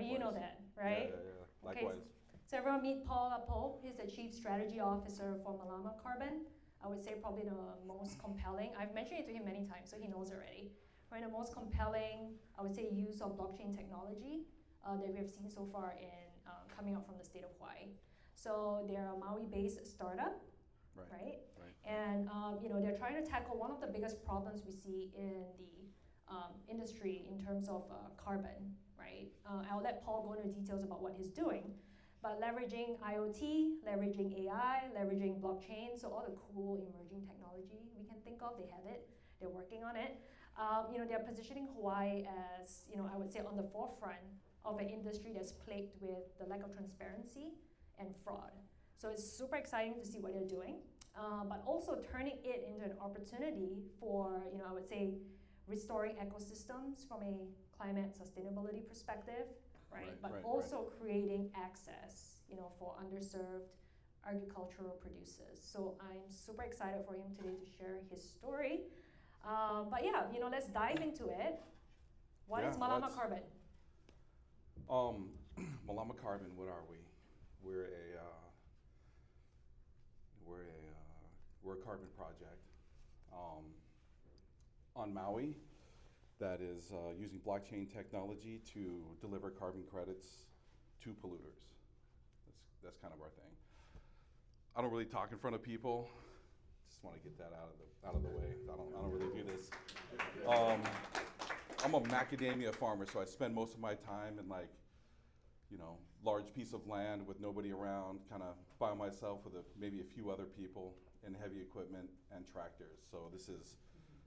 You know that, right? Yeah. Likewise. So everyone meet Paul Pope. He's the Chief Strategy Officer for Malama Carbon. I would say probably the most compelling. I've mentioned it to him many times, so he knows already. Right, the most compelling, I would say, use of blockchain technology that we have seen so far in coming out from the state of Hawaii. So they're a Maui-based startup, right? And they're trying to tackle one of the biggest problems we see in the industry in terms of carbon, right? I'll let Paul go into details about what he's doing, but leveraging IoT, leveraging AI, leveraging blockchain, so all the cool emerging technology we can think of, they have it, they're working on it. They're positioning Hawaii as, I would say, on the forefront of an industry that's plagued with the lack of transparency and fraud. So it's super exciting to see what they're doing, but also turning it into an opportunity for, I would say, restoring ecosystems from a climate sustainability perspective, right? But also creating access, for underserved agricultural producers. So I'm super excited for him today to share his story. But yeah, let's dive into it. What is Malama Carbon? Malama Carbon, what are we? We're a carbon project on Maui that is using blockchain technology to deliver carbon credits to polluters. That's kind of our thing. I don't really talk in front of people. Just want to get that out of the way. I don't really do this. I'm a macadamia farmer, so I spend most of my time in large piece of land with nobody around, kind of by myself with maybe a few other people in heavy equipment and tractors. So this is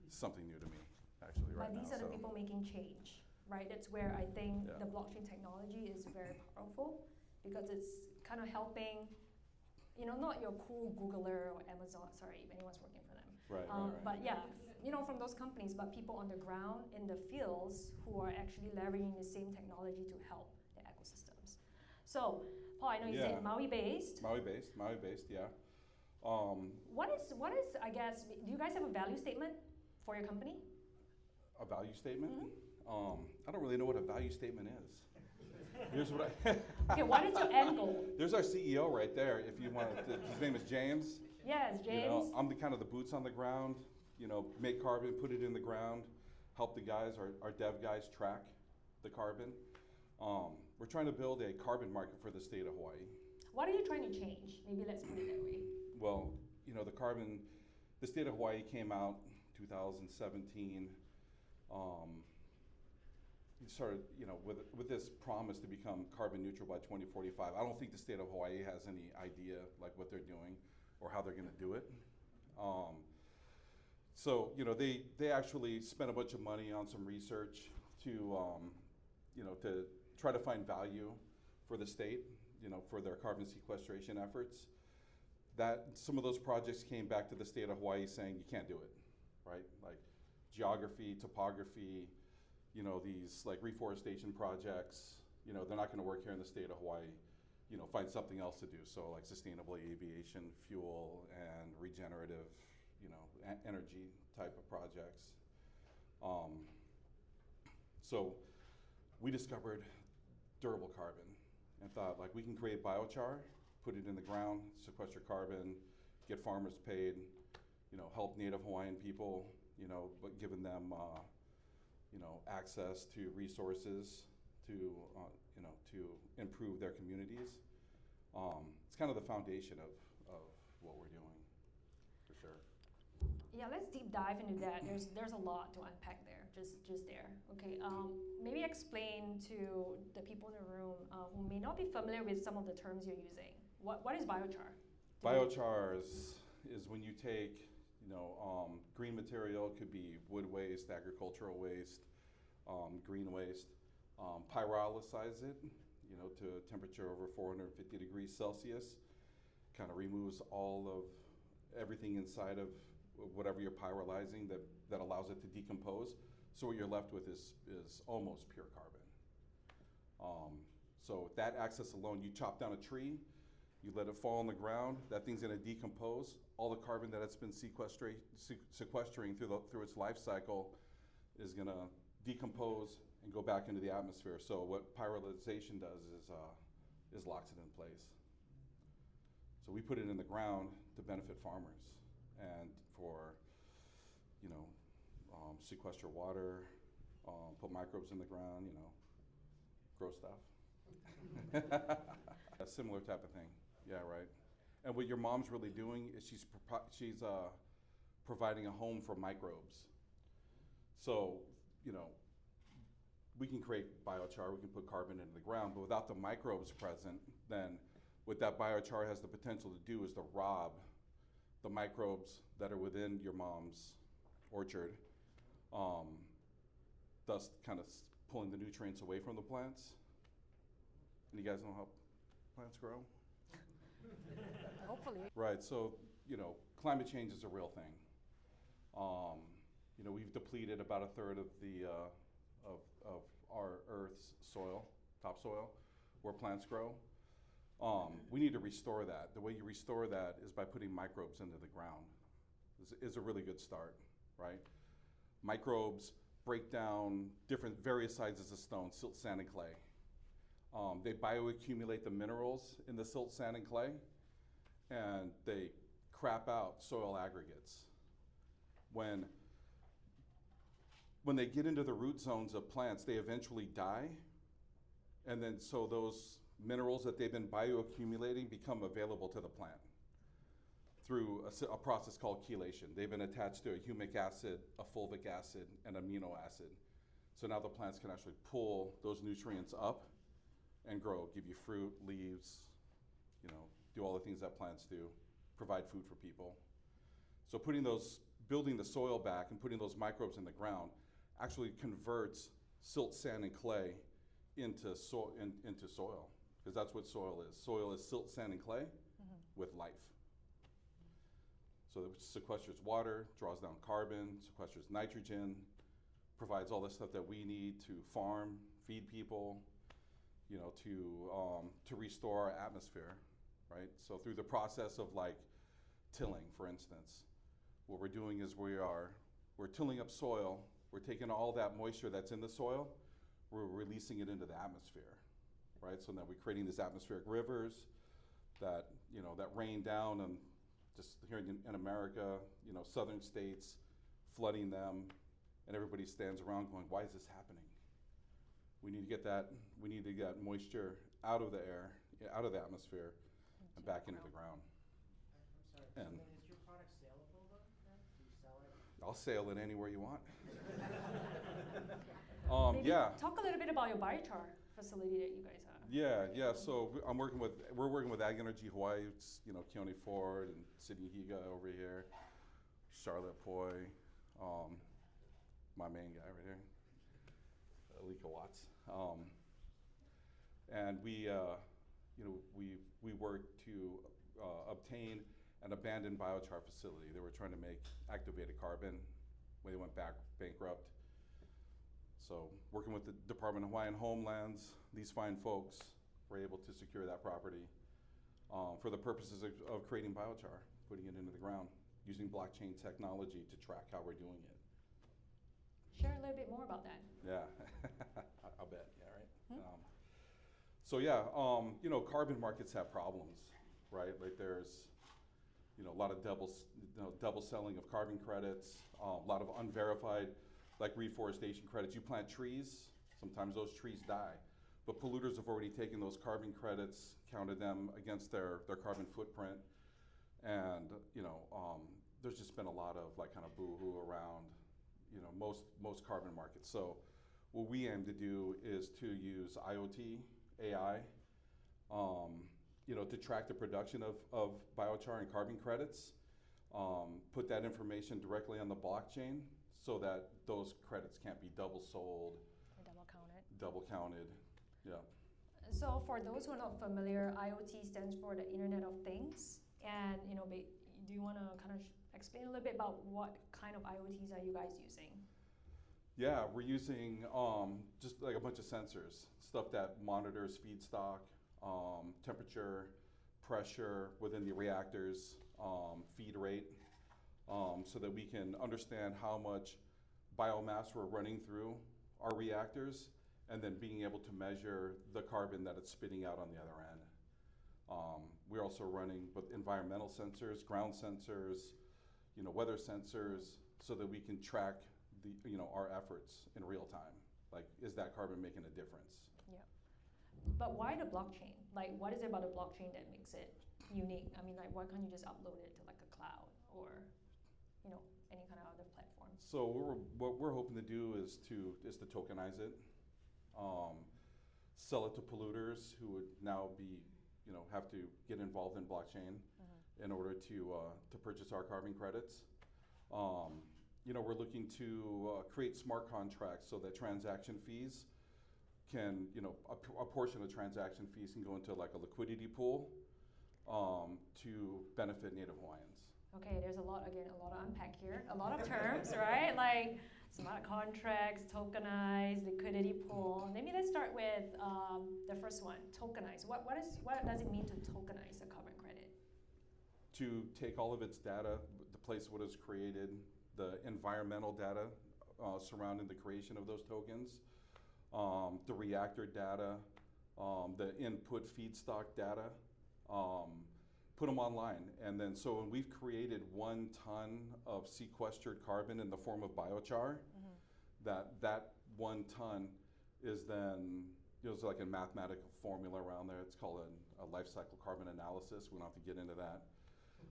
something new to me, actually, right now. But these are the people making change, right? That's where I think the blockchain technology is very powerful, because it's kind of helping, not your cool Googler or Amazon, sorry, if anyone's working for them. Right. But yeah, from those companies, but people on the ground in the fields who are actually leveraging the same technology to help the ecosystems. So, Paul, I know you said Maui-based. Maui-based, yeah. What is, I guess, do you guys have a value statement for your company? A value statement? Mm-hmm. I don't really know what a value statement is. Here's what Okay, what is your end goal? There's our CEO right there, if you want to, his name is James. Yes, James. I'm the kind of the boots on the ground, make carbon, put it in the ground, help the guys, our dev guys track the carbon. We're trying to build a carbon market for the state of Hawaii. What are you trying to change? Maybe let's put it that way. Well, the state of Hawaii came out 2017. Started, with this promise to become carbon neutral by 2045. I don't think the state of Hawaii has any idea what they're doing or how they're going to do it. So they actually spent a bunch of money on some research to try to find value for the state, for their carbon sequestration efforts. That some of those projects came back to the state of Hawaii saying you can't do it, right? Like geography, topography, these reforestation projects, they're not going to work here in the state of Hawaii. Find something else to do. So sustainable aviation fuel and regenerative, energy type of projects. So we discovered durable carbon and thought we can create biochar, put it in the ground, sequester carbon, get farmers paid, help Native Hawaiian people, but giving them access to resources to improve their communities. It's kind of the foundation of what we're doing, for sure. Yeah, let's deep dive into that. There's a lot to unpack there, just there. Okay, maybe explain to the people in the room who may not be familiar with some of the terms you're using. What is biochar? Biochar is when you take green material. It could be wood waste, agricultural waste, green waste. Pyrolyze it, to a temperature over 450 degrees Celsius. Kind of removes all of everything inside of whatever you're pyrolyzing that allows it to decompose. So what you're left with is almost pure carbon. So with that access alone, you chop down a tree, you let it fall on the ground, that thing's going to decompose. All the carbon that it's been sequestering through its life cycle is going to decompose and go back into the atmosphere. So what pyrolyzation does is locks it in place. So we put it in the ground to benefit farmers and for, sequester water, put microbes in the ground, grow stuff. A similar type of thing. Yeah, right. And what your mom's really doing is she's providing a home for microbes. So, we can create biochar, we can put carbon into the ground, but without the microbes present, then what that biochar has the potential to do is to rob the microbes that are within your mom's orchard, thus kind of pulling the nutrients away from the plants. And you guys know how plants grow? Hopefully. Right, so, climate change is a real thing. We've depleted about a third of the of our Earth's soil, topsoil, where plants grow. We need to restore that. The way you restore that is by putting microbes into the ground. Is a really good start, right? Microbes break down various sizes of stone, silt, sand, and clay. They bioaccumulate the minerals in the silt, sand, and clay, and they crap out soil aggregates. When they get into the root zones of plants, they eventually die, and then so those minerals that they've been bioaccumulating become available to the plant through a process called chelation. They've been attached to a humic acid, a fulvic acid, and amino acid. So now the plants can actually pull those nutrients up and grow, give you fruit, leaves, do all the things that plants do, provide food for people. So building the soil back and putting those microbes in the ground actually converts silt, sand, and clay into soil, because that's what soil is. Soil is silt, sand, and clay with life. So it sequesters water, draws down carbon, sequesters nitrogen, provides all the stuff that we need to farm, feed people, to restore our atmosphere, right? So through the process of tilling, for instance, what we're doing is we're tilling up soil, we're taking all that moisture that's in the soil, we're releasing it into the atmosphere, right? So now we're creating these atmospheric rivers that rain down, and just here in America, southern states, flooding them, and everybody stands around going, why is this happening? We need to get that moisture out of the air, out of the atmosphere, and back into the ground. I'm sorry, And is your product saleable though? Do you sell it? I'll sail it anywhere you want. Maybe Yeah. talk a little bit about your biochar facility that you guys have. Yeah. So we're working with Ag Energy Hawaii. It's, Keone Ford and Sidney Higa over here, Charlotte Poi, my main guy right here, Alika Watts, and we worked to obtain an abandoned biochar facility. They were trying to make activated carbon when they went bankrupt. So working with the Department of Hawaiian Homelands, these fine folks were able to secure that property for the purposes of creating biochar, putting it into the ground, using blockchain technology to track how we're doing it. Share a little bit more about that. Yeah, I'll bet, yeah, right? Carbon markets have problems, right? Like there's, a lot of double selling of carbon credits, a lot of unverified, reforestation credits. You plant trees, sometimes those trees die, but polluters have already taken those carbon credits, counted them against their carbon footprint, and there's just been a lot of kind of boo-hoo around, most carbon markets. So what we aim to do is to use IoT, AI, to track the production of biochar and carbon credits, put that information directly on the blockchain so that those credits can't be double sold, Or double counted, yeah. So for those who are not familiar, IoT stands for the Internet of Things. And do you want to kind of explain a little bit about what kind of IoTs are you guys using? Yeah, we're using just a bunch of sensors, stuff that monitors feedstock, temperature, pressure within the reactors, feed rate, so that we can understand how much biomass we're running through our reactors, and then being able to measure the carbon that it's spitting out on the other end. We're also running with environmental sensors, ground sensors, weather sensors, so that we can track our efforts in real time. Like, is that carbon making a difference? Yeah. But why the blockchain? Like, what is it about the blockchain that makes it unique? I mean, like, why can't you just upload it to like a cloud or, any kind of other platform? So what we're hoping to do is to tokenize it, sell it to polluters who would now be, have to get involved in blockchain in order to purchase our carbon credits. We're looking to create smart contracts so that transaction fees can, a portion of transaction fees can go into like a liquidity pool to benefit Native Hawaiians. Okay, there's a lot to unpack here. A lot of terms, right? Like smart contracts, tokenize, liquidity pool. Maybe let's start with the first one, tokenize. What does it mean to tokenize a carbon credit? To take all of its data, the place what is created, the environmental data surrounding the creation of those tokens, the reactor data, the input feedstock data, put them online. And then so when we've created 1 ton of sequestered carbon in the form of biochar, that 1 ton is then, there's like a mathematical formula around there. It's called a life cycle carbon analysis. We don't have to get into that.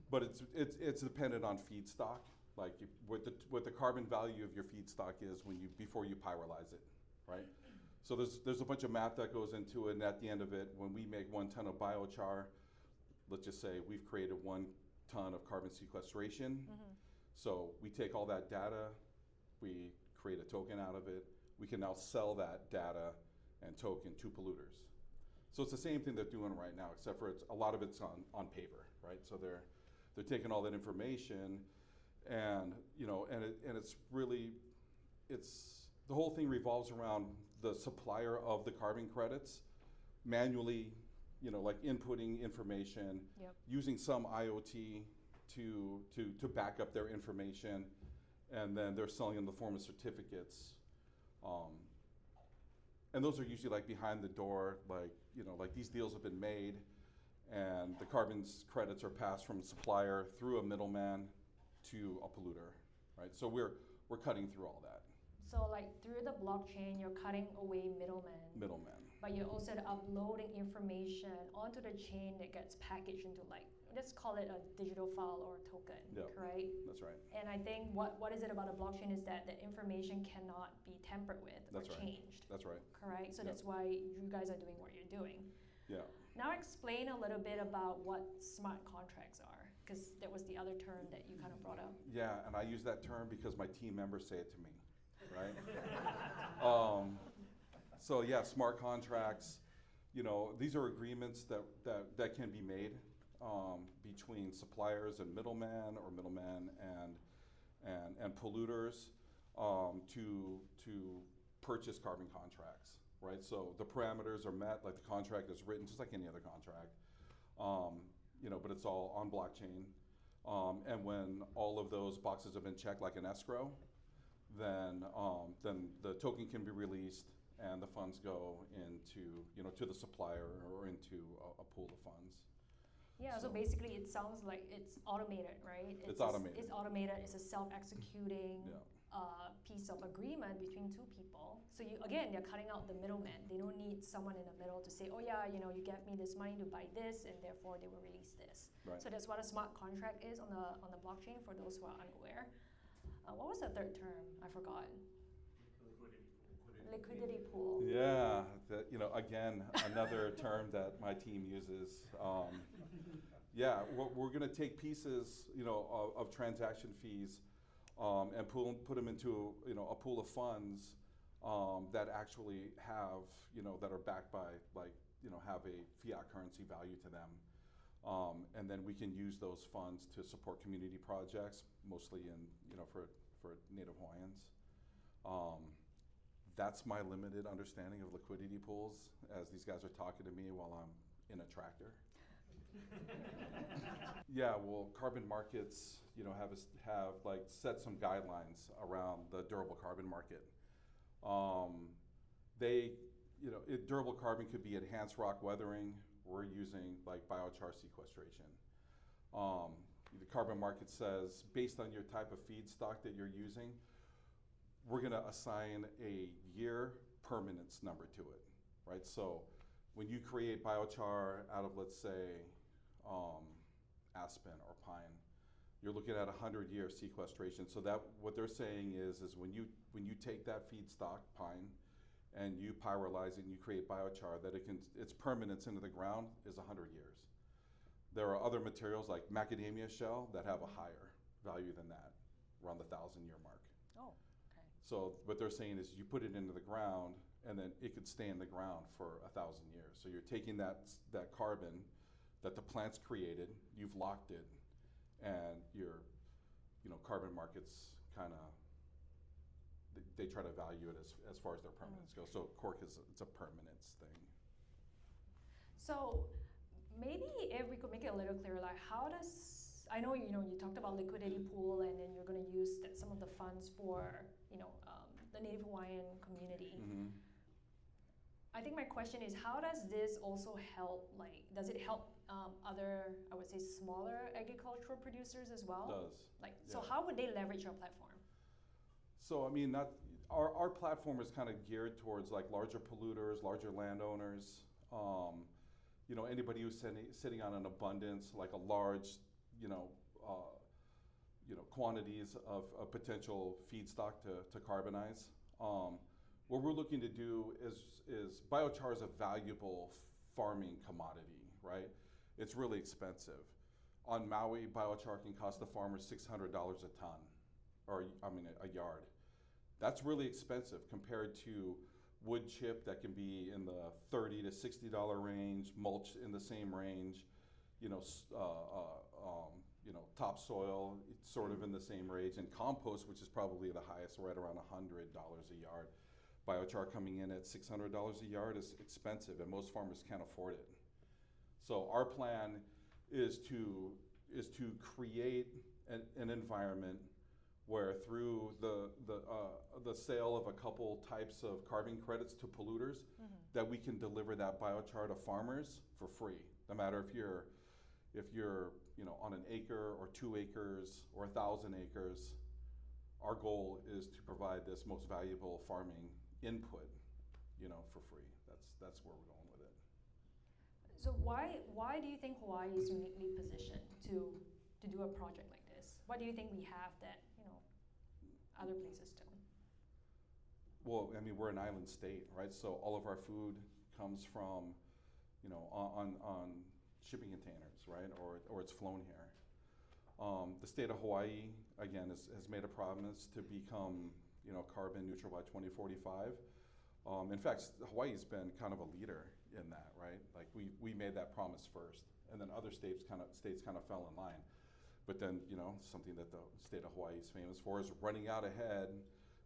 But it's dependent on feedstock, like what the carbon value of your feedstock is before you pyrolyze it, right? So there's a bunch of math that goes into it, and at the end of it, when we make 1 ton of biochar, let's just say we've created 1 ton of carbon sequestration. So we take all that data, we create a token out of it. We can now sell that data and token to polluters. So it's the same thing they're doing right now, except for a lot of it's on paper, right? So they're taking all that information, and it's really, the whole thing revolves around the supplier of the carbon credits manually, like inputting information, using some IoT to back up their information, and then they're selling in the form of certificates. And those are usually like behind the door, like these deals have been made, and the carbon credits are passed from a supplier through a middleman to a polluter, right? So we're cutting through all that. So like through the blockchain, you're cutting away middlemen. But you're also uploading information onto the chain that gets packaged into, like, let's call it a digital file or a token, right? That's right. And I think what is it about a blockchain is that the information cannot be tampered with or changed. That's right. Correct? So that's why you guys are doing what you're doing. Yeah. Now explain a little bit about what smart contracts are, because that was the other term that you kind of brought up. Yeah, and I use that term because my team members say it to me, right? So yeah, smart contracts, these are agreements that can be made between suppliers and middlemen, or middlemen and polluters to purchase carbon contracts, right? So the parameters are met, like the contract is written just like any other contract, but it's all on blockchain. And when all of those boxes have been checked, like an escrow, then the token can be released, and the funds go into, to the supplier or into a pool of funds. Yeah, so basically it sounds like it's automated, right? It's automated. It's automated, it's a self-executing piece of agreement between 2 people. So they're cutting out the middleman. They don't need someone in the middle to say, oh yeah, you gave me this money to buy this, and therefore they will release this. Right. So that's what a smart contract is on the blockchain, for those who are unaware. What was the third term? I forgot. Liquidity pool. Yeah, again, another term that my team uses. We're going to take pieces, of transaction fees, and put them into, a pool of funds that actually have, that are backed by, have a fiat currency value to them. And then we can use those funds to support community projects, mostly for Native Hawaiians. That's my limited understanding of liquidity pools, as these guys are talking to me while I'm in a tractor. Yeah, well, carbon markets, have set some guidelines around the durable carbon market. They, durable carbon could be enhanced rock weathering. We're using like biochar sequestration. The carbon market says, based on your type of feedstock that you're using, we're gonna assign a year permanence number to it, right? So when you create biochar out of, let's say, aspen or pine, you're looking at 100-year sequestration. So that what they're saying is when you take that feedstock, pine, and you pyrolyze it and you create biochar, that its permanence into the ground is 100 years. There are other materials like macadamia shell that have a higher value than that, around the 1,000-year mark. Oh, okay. So what they're saying is you put it into the ground and then it could stay in the ground for 1,000 years. So you're taking that carbon that the plant's created, you've locked it, and your carbon markets kind of, they try to value it as far as their permanence goes. So cork it's a permanence thing. So maybe if we could make it a little clearer, like how does, I know you talked about liquidity pool, and then you're going to use some of the funds for the Native Hawaiian community. Mm-hmm. I think my question is, how does this also help? Like, does it help other, I would say, smaller agricultural producers as well? It does. Like, yeah. so how would they leverage your platform? So I mean, our platform is kind of geared towards like larger polluters, larger landowners. Anybody who's sitting on an abundance, like a large, quantities of potential feedstock to carbonize. What we're looking to do is biochar is a valuable farming commodity, right? It's really expensive. On Maui, biochar can cost the farmer $600 a ton, or a yard. That's really expensive compared to wood chip that can be in the $30 to $60 range, mulch in the same range, topsoil sort of in the same range, and compost, which is probably the highest, right around $100 a yard. Biochar coming in at $600 a yard is expensive, and most farmers can't afford it. So our plan is to create an environment where through the sale of a couple types of carbon credits to polluters, that we can deliver that biochar to farmers for free. No matter if you're on an acre or 2 acres or 1,000 acres, our goal is to provide this most valuable farming input, for free. That's where we're going with it. So why do you think Hawaii is uniquely positioned to do a project like this? What do you think we have that other places don't? Well, I mean, we're an island state, right? So all of our food comes from, on shipping containers, right? Or it's flown here. The state of Hawaii, again, has made a promise to become, carbon neutral by 2045. In fact, Hawaii's been kind of a leader in that, right? Like we made that promise first, and then other states kind of fell in line. But then, something that the state of Hawaii is famous for is running out ahead,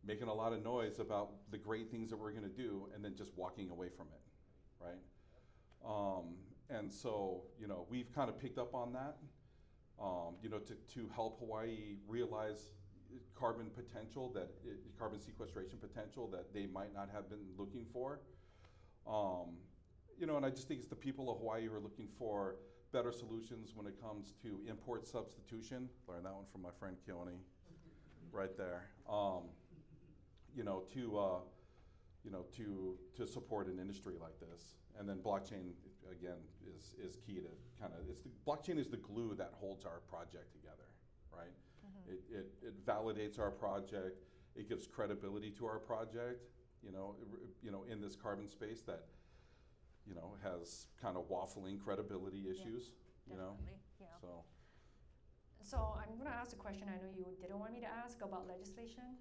making a lot of noise about the great things that we're going to do, and then just walking away from it, right? And so, we've kind of picked up on that, to help Hawaii realize carbon sequestration potential that they might not have been looking for. And I just think it's the people of Hawaii who are looking for better solutions when it comes to import substitution. Learned that one from my friend Keone, right there. To support an industry like this, and then blockchain again is key to blockchain is the glue that holds our project together, right? It validates our project. It gives credibility to our project. In this carbon space that has kind of waffling credibility issues. Definitely, yeah. So I'm going to ask a question I know you didn't want me to ask about legislation.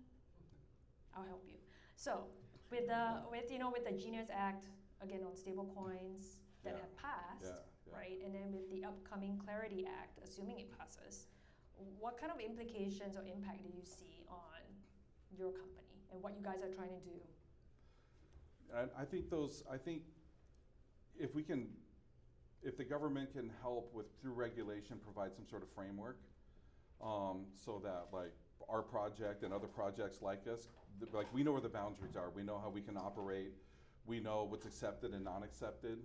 I'll help you. So with the Genius Act, again, on stable coins that have passed, right? And then with the upcoming Clarity Act, assuming it passes, what kind of implications or impact do you see on your company and what you guys are trying to do? And I think if the government can help through regulation, provide some sort of framework, so that like our project and other projects like us like we know where the boundaries are. We know how we can operate. We know what's accepted and non-accepted.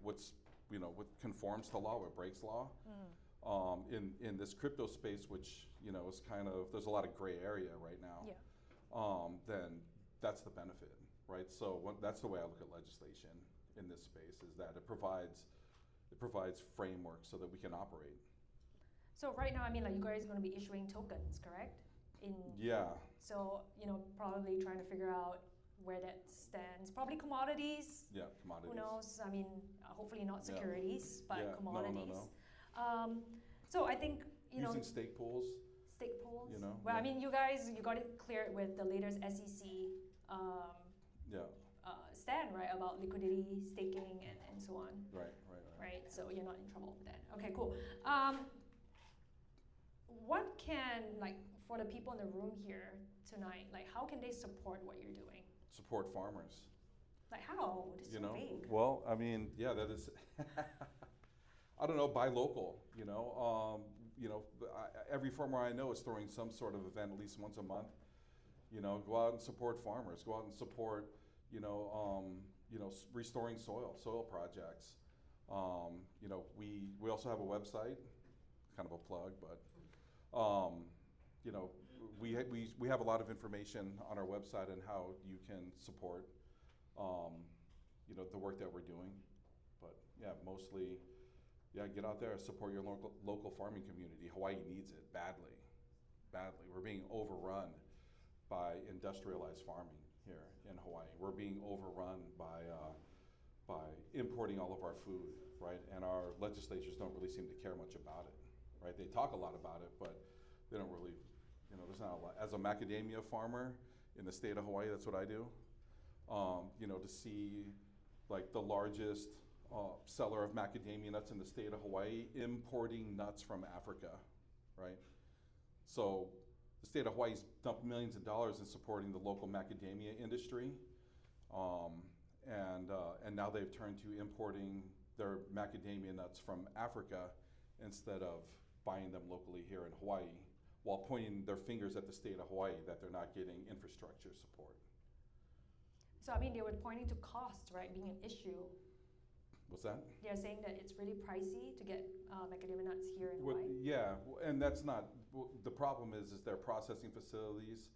What conforms to law, what breaks law. In this crypto space, which is kind of, there's a lot of gray area right now. Yeah. Then that's the benefit, right? So that's the way I look at legislation in this space, is that it provides framework so that we can operate. So right now, I mean, like you guys are going to be issuing tokens, correct? Yeah. So probably trying to figure out where that stands. Probably commodities. Yeah, commodities. Who knows? I mean, hopefully not securities, but Yeah. commodities. No. So I think using stake pools. Stake pools. Well, yeah. I mean, you got it cleared with the latest SEC. Stand, right, about liquidity, staking, and so on. Right. So you're not in trouble with that. Okay, cool. What can, like, for the people in the room here tonight, like, how can they support what you're doing? Support farmers. Like how? It's so vague. Well, I mean, yeah, that is. I don't know. Buy local. Every farmer I know is throwing some sort of event at least once a month. Go out and support farmers. Go out and support. Restoring soil projects. We also have a website, kind of a plug, but we have a lot of information on our website on how you can support the work that we're doing. But yeah, mostly, get out there, support your local farming community. Hawaii needs it badly. We're being overrun by industrialized farming here in Hawaii. We're being overrun by importing all of our food, right? And our legislatures don't really seem to care much about it, right? They talk a lot about it, but they don't really, there's not a lot. As a macadamia farmer in the state of Hawaii, that's what I do. To see like the largest seller of macadamia nuts in the state of Hawaii importing nuts from Africa, right? So the state of Hawaii's dumped millions of dollars in supporting the local macadamia industry, and now they've turned to importing their macadamia nuts from Africa instead of buying them locally here in Hawaii, while pointing their fingers at the state of Hawaii that they're not getting infrastructure support. So I mean, they were pointing to cost, right, being an issue. What's that? They're saying that it's really pricey to get macadamia nuts here in Hawaii. Yeah, and that's not, the problem is their processing facilities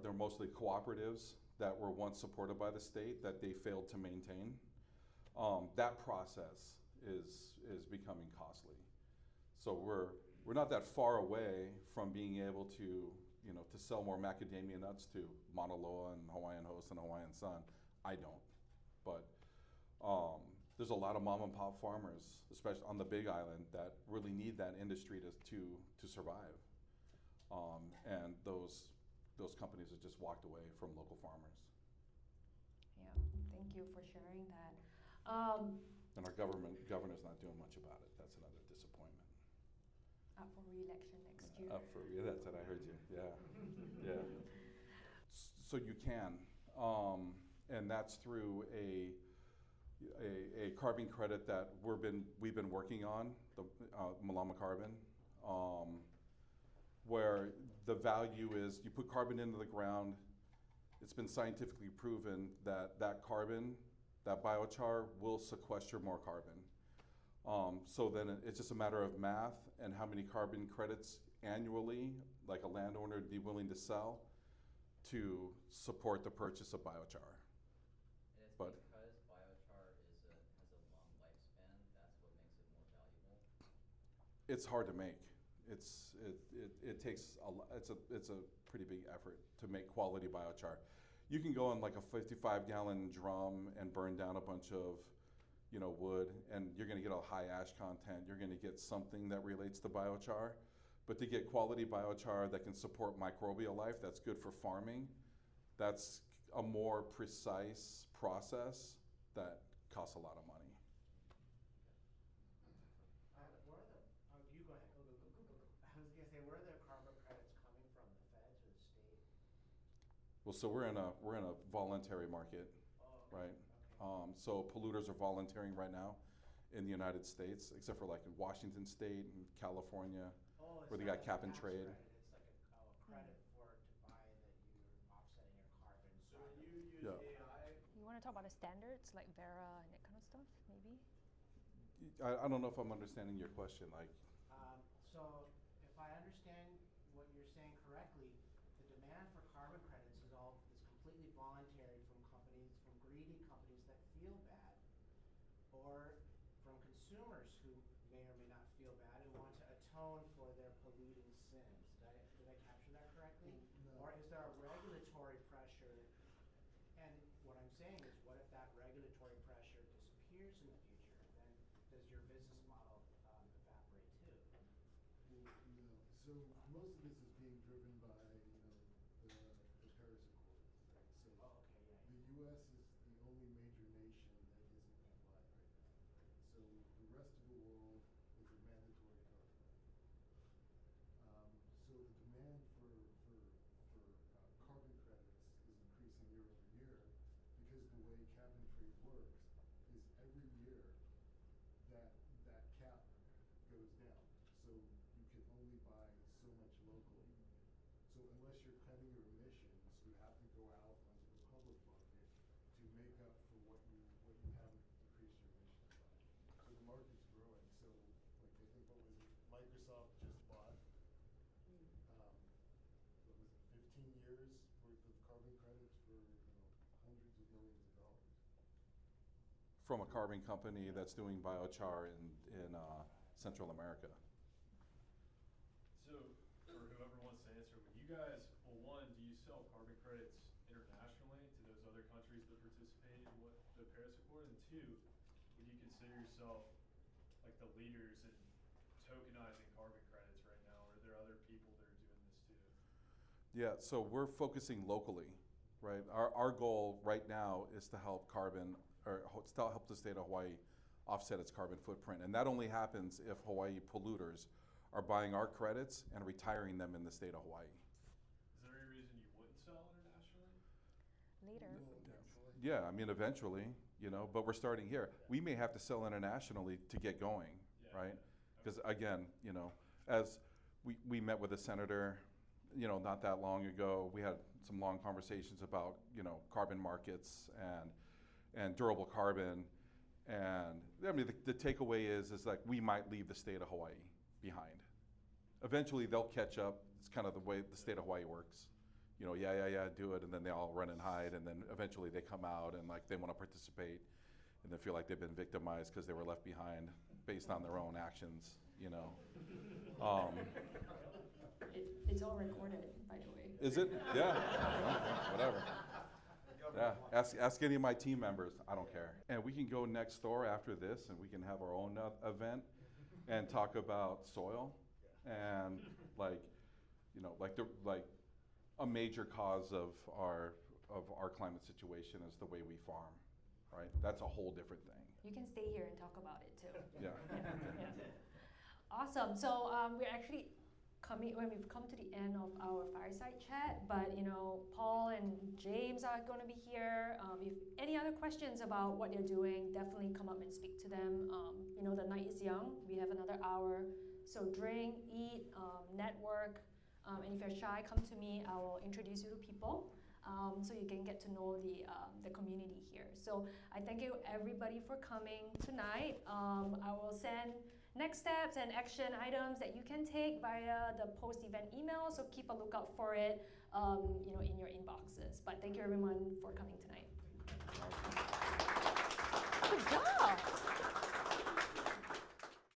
they're mostly cooperatives that were once supported by the state that they failed to maintain. That process is becoming costly. So we're not that far away from being able to sell more macadamia nuts to Mauna Loa and Hawaiian Host and Hawaiian Sun. I don't, but there's a lot of mom and pop farmers, especially on the Big Island, that really need that industry to survive. And those companies have just walked away from local farmers. Yeah, thank you for sharing that. And our governor's not doing much about it. That's another disappointment. Up for re-election next year. That's what I heard you. Yeah. So you can, and that's through a carbon credit that we've been working on, the Malama Carbon, where the value is you put carbon into the ground. It's been scientifically proven that carbon, that biochar, will sequester more carbon. So then it's just a matter of math and how many carbon credits annually, like a landowner, would be willing to sell to support the purchase of biochar. And it's But because biochar has a long lifespan, that's what makes it more valuable? it's hard to make. It takes it's a pretty big effort to make quality biochar. You can go in like a 55-gallon drum and burn down a bunch of wood, and you're going to get a high ash content. You're going to get something that relates to biochar. But to get quality biochar that can support microbial life, that's good for farming, that's a more precise process that costs a lot of money. You go ahead. Go. I was gonna say, where are the carbon credits coming from? The feds or the state? Well, so we're in a voluntary market, right? Okay. So polluters are volunteering right now in the United States, except for like in Washington State and California, where they got cap and trade. Credit. It's like a credit for it to buy that you to talk about the standards like Vera and that kind of stuff, maybe? I don't know if I'm understanding your question. Like, So if I understand what you're saying correctly, the demand for carbon credits is completely voluntary from greedy companies that feel bad, or from consumers who may or may not feel bad and want to atone for their polluting sins. Did I capture that correctly? No. Or is there a regulatory pressure? And what I'm saying is, what if that regulatory pressure disappears in the future? Then does your business model evaporate too? Well, no. So most of this is being driven by, the Paris Accord, right? So Oh, okay, yeah. the U.S. is the only major nation that isn't compliant right now, right? So the rest of the world is a mandatory carbon credit. So the demand for carbon credits is increasing year over year because the way cap and trade works is every year that cap goes down. So you can only buy so much locally. So unless you're cutting your emissions, you have to go out onto the public market to make up for what you haven't decreased your emissions by. So the market's growing. So like I think what was it? Microsoft just bought what was it, 15 years worth of carbon credits for hundreds of millions of dollars. from a carbon company that's doing biochar in Central America. So, for whoever wants to answer, would you guys, well, one, do you sell carbon credits internationally to those other countries that participate in the Paris Accord? And two, would you consider yourself like the leaders in tokenizing carbon credits right now, or are there other people that are doing this too? Yeah, so we're focusing locally, right? Our goal right now is to help help the state of Hawaii offset its carbon footprint. And that only happens if Hawaii polluters are buying our credits and retiring them in the state of Hawaii. Is there any reason you wouldn't sell internationally? Later. Well, eventually. Yeah, I mean, eventually, but we're starting here. We may have to sell internationally to get going, Yeah. right? Because again, as we met with a senator, not that long ago, we had some long conversations about, carbon markets and durable carbon. And I mean, the takeaway is like we might leave the state of Hawaii behind. Eventually, they'll catch up. It's kind of the way the state of Hawaii works. Yeah, do it, and then they all run and hide, and then eventually they come out and like they want to participate, and they feel like they've been victimized because they were left behind based on their own actions. It's all recorded, by the way. Is it? Yeah. Whatever. Yeah, ask any of my team members. I don't care. And we can go next door after this, and we can have our own event and talk about soil and like a major cause of our climate situation is the way we farm, right? That's a whole different thing. You can stay here and talk about it too. Yeah. Yeah. Awesome. So we're actually we've come to the end of our fireside chat, but Paul and James are going to be here. If any other questions about what they're doing, definitely come up and speak to them. The night is young. We have another hour, so drink, eat, network, and if you're shy, come to me. I will introduce you to people, so you can get to know the community here. So I thank you everybody for coming tonight. I will send next steps and action items that you can take via the post-event email, so keep a lookout for it in your inboxes. But thank you everyone for coming tonight.